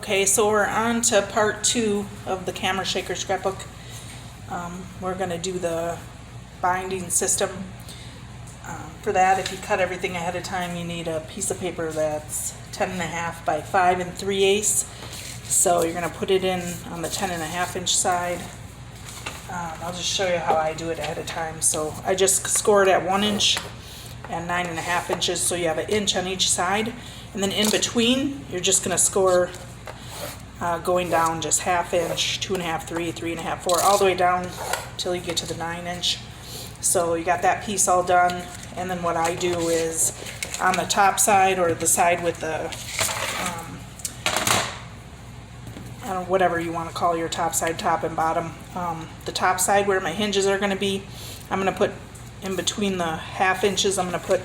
Okay, so we're on to part 2 of the Camera Shaker scrapbook. We're going to do the binding system. For that, if you cut everything ahead of time, you need a piece of paper that's 10.5 by 5 3/8. So you're going to put it in on the 10.5 inch side. I'll just show you how I do it ahead of time. So I just score it at 1 inch and 9.5 inches, so you have an inch on each side. And then in between, you're just going to score going down just 1/2 inch, 2.5, 3, 3.5, 4, all the way down till you get to the 9 inch. So you got that piece all done, and then what I do is on the top side, or the side with the I don't know, whatever you want to call your top side, top and bottom, the top side where my hinges are going to be, I'm going to put in between the 1/2 inches, I'm going to put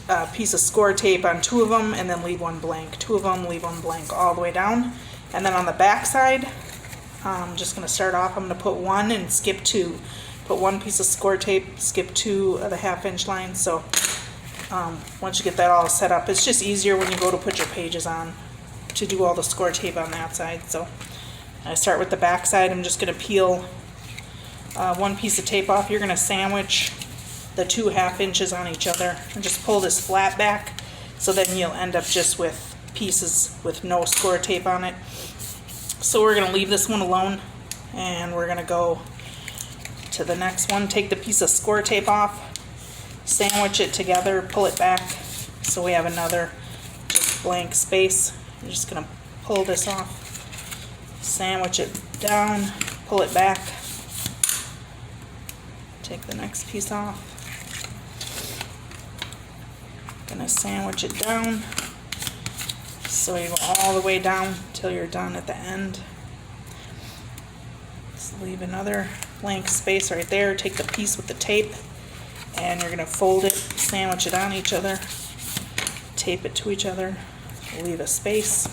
a piece of score tape on 2 of them and then leave 1 blank. 2 of them, leave 1 blank all the way down. And then on the back side, I'm just going to start off, I'm going to put 1 and skip 2. Put 1 piece of score tape, skip 2 of the 1/2 inch line. So once you get that all set up, it's just easier when you go to put your pages on to do all the score tape on that side. So I start with the back side. I'm just going to peel 1 piece of tape off. You're going to sandwich the 2 1/2 inches on each other and just pull this flat back, so then you'll end up just with pieces with no score tape on it. So we're going to leave this one alone, and we're going to go to the next one. Take the piece of score tape off, sandwich it together, pull it back, so we have another just blank space. I'm just going to pull this off, sandwich it down, pull it back, take the next piece off, gonna sandwich it down, so you go all the way down till you're done at the end. Just leave another blank space right there. Take the piece with the tape, and you're gonna fold it, sandwich it on each other, tape it to each other, leave a space,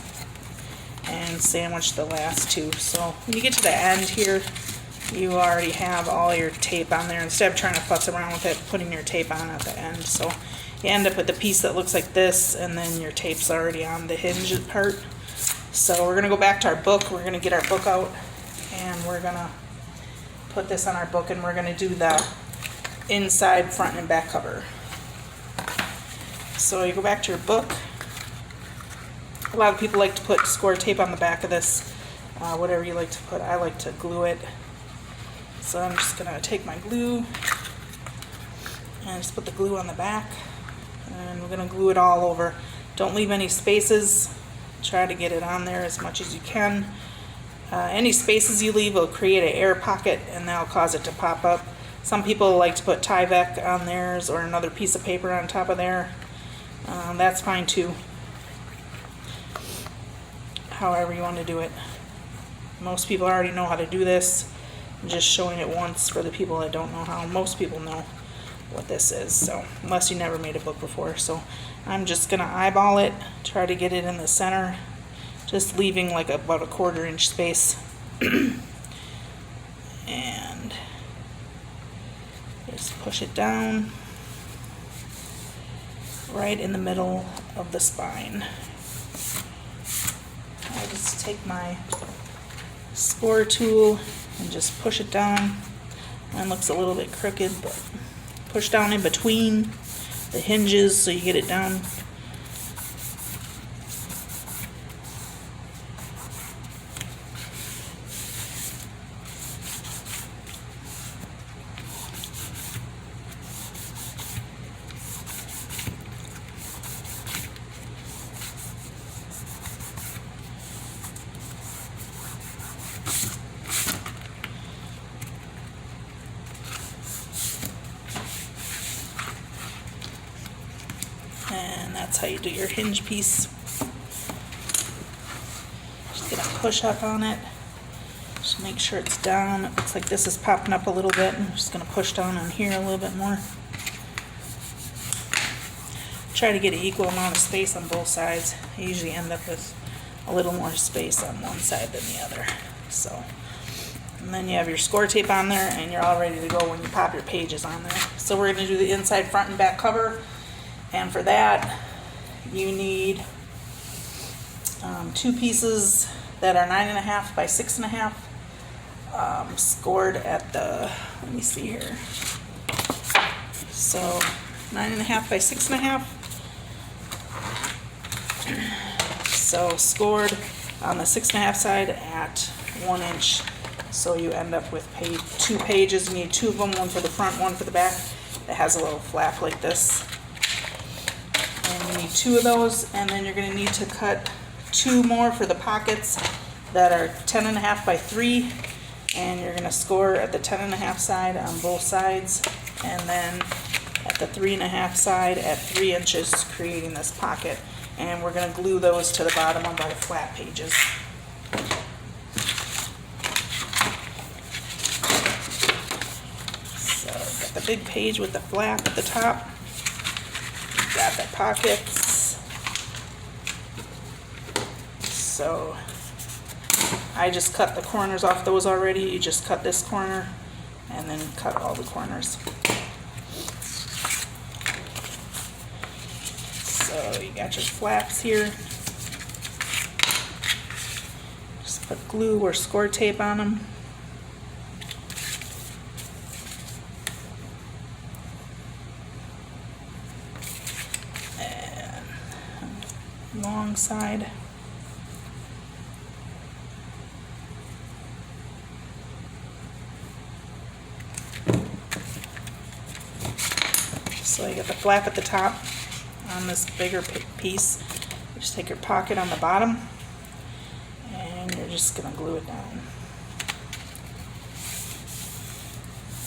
and sandwich the last 2. So when you get to the end here, you already have all your tape on there, instead of trying to futz around with it, putting your tape on at the end. So you end up with a piece that looks like this, and then your tape's already on the hinge part. So we're going to go back to our book. We're going to get our book out, and we're going to put this on our book, and we're going to do the inside, front, and back cover. So you go back to your book. A lot of people like to put score tape on the back of this, whatever you like to put. I like to glue it. So I'm just going to take my glue and just put the glue on the back, and we're going to glue it all over. Don't leave any spaces. Try to get it on there as much as you can. Any spaces you leave will create an air pocket, and that'll cause it to pop up. Some people like to put Tyvek on theirs, or another piece of paper on top of there. That's fine too. However you want to do it. Most people already know how to do this. I'm just showing it once for the people that don't know how. Most people know what this is, so unless you never made a book before. So I'm just gonna eyeball it, try to get it in the center, just leaving like about a 1/4 inch space, and just push it down right in the middle of the spine. I just take my score tool and just push it down. Mine looks a little bit crooked, but push down in between the hinges so you get it down. And that's how you do your hinge piece. Just gonna push up on it. Just make sure it's down. It looks like this is popping up a little bit. I'm just gonna push down on here a little bit more. Try to get an equal amount of space on both sides. I usually end up with a little more space on one side than the other. So, and then you have your score tape on there, and you're all ready to go when you pop your pages on there. So we're gonna do the inside, front, and back cover. And for that, you need 2 pieces that are 9.5 by 6.5, scored at the, let me see here, so 9.5 by 6.5, so scored on the 6.5 side at 1 inch, so you end up with 2 pages. You need 2 of them, one for the front, one for the back. It has a little flap like this, and you need 2 of those, and then you're going to need to cut 2 more for the pockets that are 10.5 by 3, and you're going to score at the 10.5 side on both sides, and then at the 3.5 side at 3 inches, creating this pocket. And we're going to glue those to the bottom of our flat pages. So got the big page with the flap at the top, got the pockets. So I just cut the corners off those already. You just cut this corner and then cut all the corners. So you got your flaps here. Just put glue or score tape on them. And long side. So you got the flap at the top on this bigger piece. You just take your pocket on the bottom and you're just going to glue it down.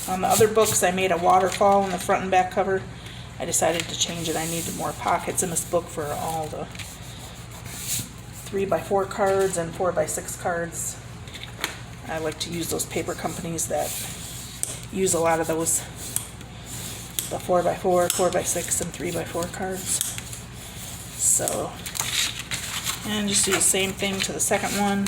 On the other books I made a waterfall in the front and back cover. I decided to change it. I needed more pockets in this book for all the 3x4 cards and 4x6 cards. I like to use those paper companies that use a lot of those, the 4x4, 4x6, and 3x4 cards. So, and just do the same thing to the second one.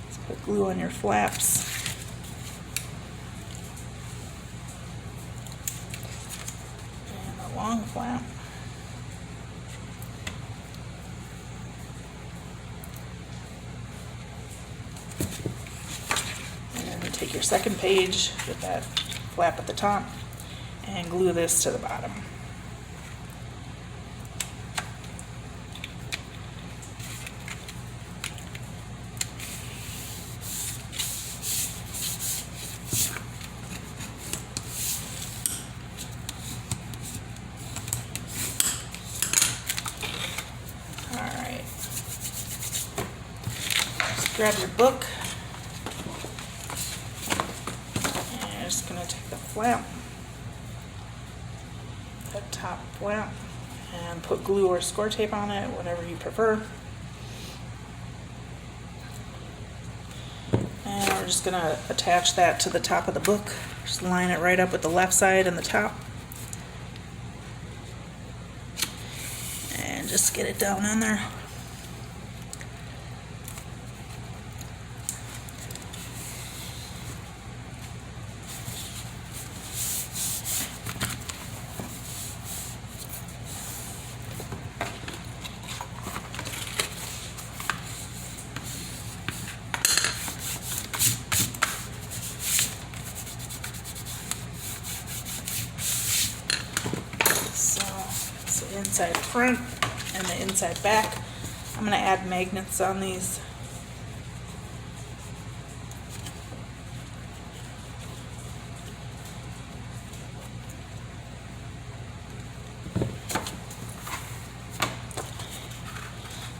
Let's put glue on your flaps. And a long flap. Take your second page with that flap at the top and glue this to the bottom. Alright. Just grab your book. Flap, that top flap, and put glue or score tape on it, whatever you prefer. And we're just going to attach that to the top of the book. Just line it right up with the left side and the top. And just get it down on there. Inside front and the inside back. I'm going to add magnets on these.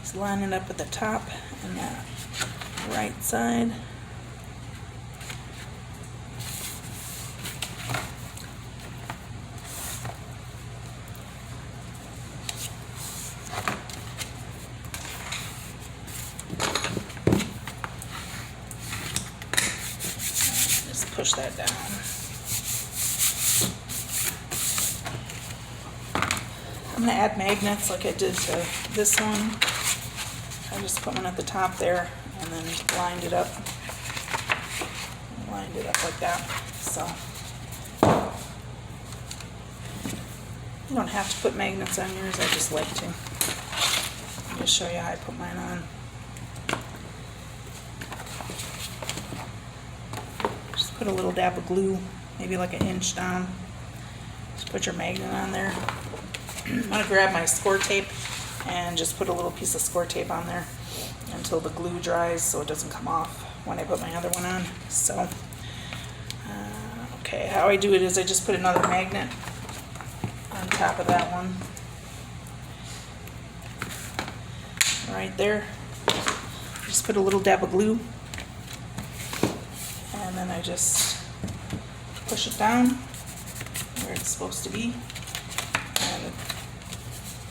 Just line it up at the top and the right side. Push that down. I'm going to add magnets like I did to this one. I just put one at the top there and then lined it up. Lined it up like that. So, You don't have to put magnets on yours, I just like to. Let me show you how I put mine on. Just put a little dab of glue, maybe like an inch down. Just put your magnet on there. I'm going to grab my score tape and just put a little piece of score tape on there until the glue dries so it doesn't come off when I put my other one on. So, okay, how I do it is I just put another magnet on top of that one. Right there. Just put a little dab of glue. And then I just push it down where it's supposed to be. And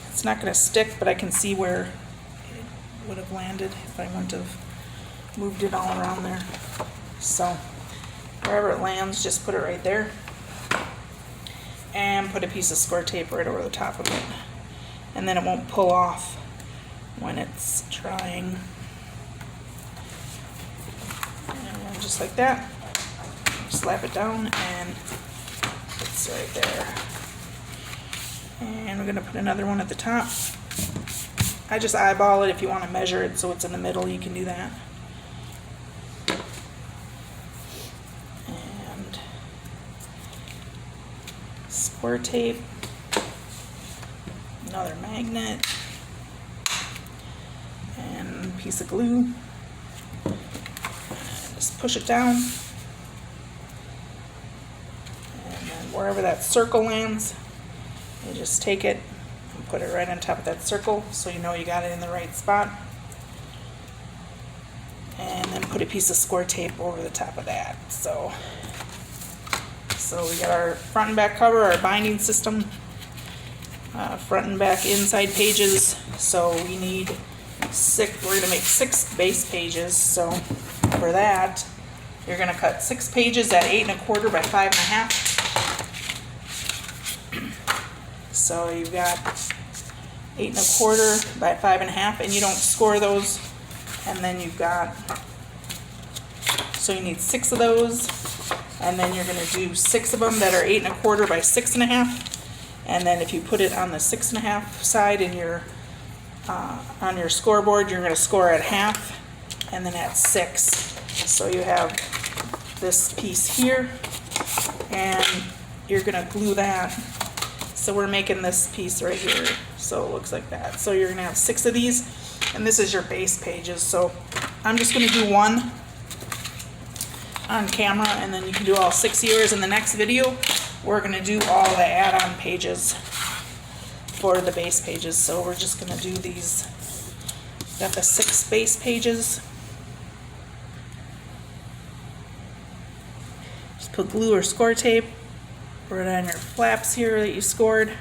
it's not going to stick, but I can see where it would have landed if I wouldn't have moved it all around there. So wherever it lands, just put it right there. And put a piece of score tape right over the top of it. And then it won't pull off when it's drying. And just like that. Slap it down and it's right there. And we're going to put another one at the top. I just eyeball it. If you want to measure it so it's in the middle, you can do that. And square tape, another magnet, and a piece of glue. And just push it down. And then wherever that circle lands, you just take it and put it right on top of that circle so you know you got it in the right spot. And then put a piece of score tape over the top of that. So we got our front and back cover, our binding system, front and back inside pages. So we need we're going to make 6 base pages. So for that, you're going to cut 6 pages at 8 1/4 by 5 1/2. So you've got 8 1/4 by 5 1/2, and you don't score those. And then you've got, so you need 6 of those, and then you're going to do 6 of them that are 8 1/4 by 6 1/2. And then if you put it on the 6 1/2 side in your on your scoreboard, you're going to score at half and then at 6. So you have this piece here, and you're going to glue that. So we're making this piece right here, so it looks like that. So you're going to have 6 of these, and this is your base pages. So I'm just going to do one on camera, and then you can do all 6 of yours. In the next video, we're going to do all the add-on pages for the base pages. So we're just going to do these. Got the 6 base pages. Just put glue or score tape right on your flaps here that you scored.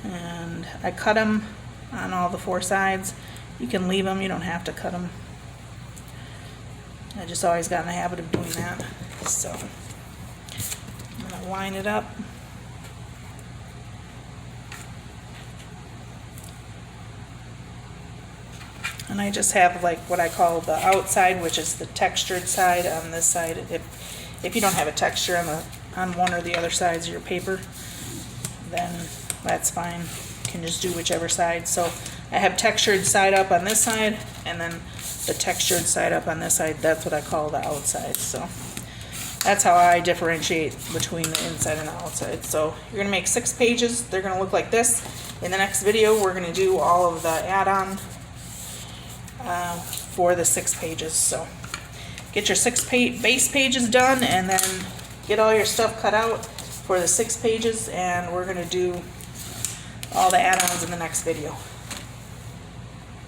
And I cut them on all the 4 sides. You can leave them, you don't have to cut them. I just always got in the habit of doing that. So I'm going to line it up. And I just have like what I call the outside, which is the textured side on this side. If you don't have a texture on one or the other sides of your paper, then that's fine. You can just do whichever side. So I have textured side up on this side, and then the textured side up on this side. That's what I call the outside. So that's how I differentiate between the inside and the outside. So you're gonna make 6 pages. They're gonna look like this. In the next video, we're gonna do all of the add-on for the 6 pages. So get your 6 base pages done, and then get all your stuff cut out for the 6 pages, and we're going to do all the add-ons in the next video.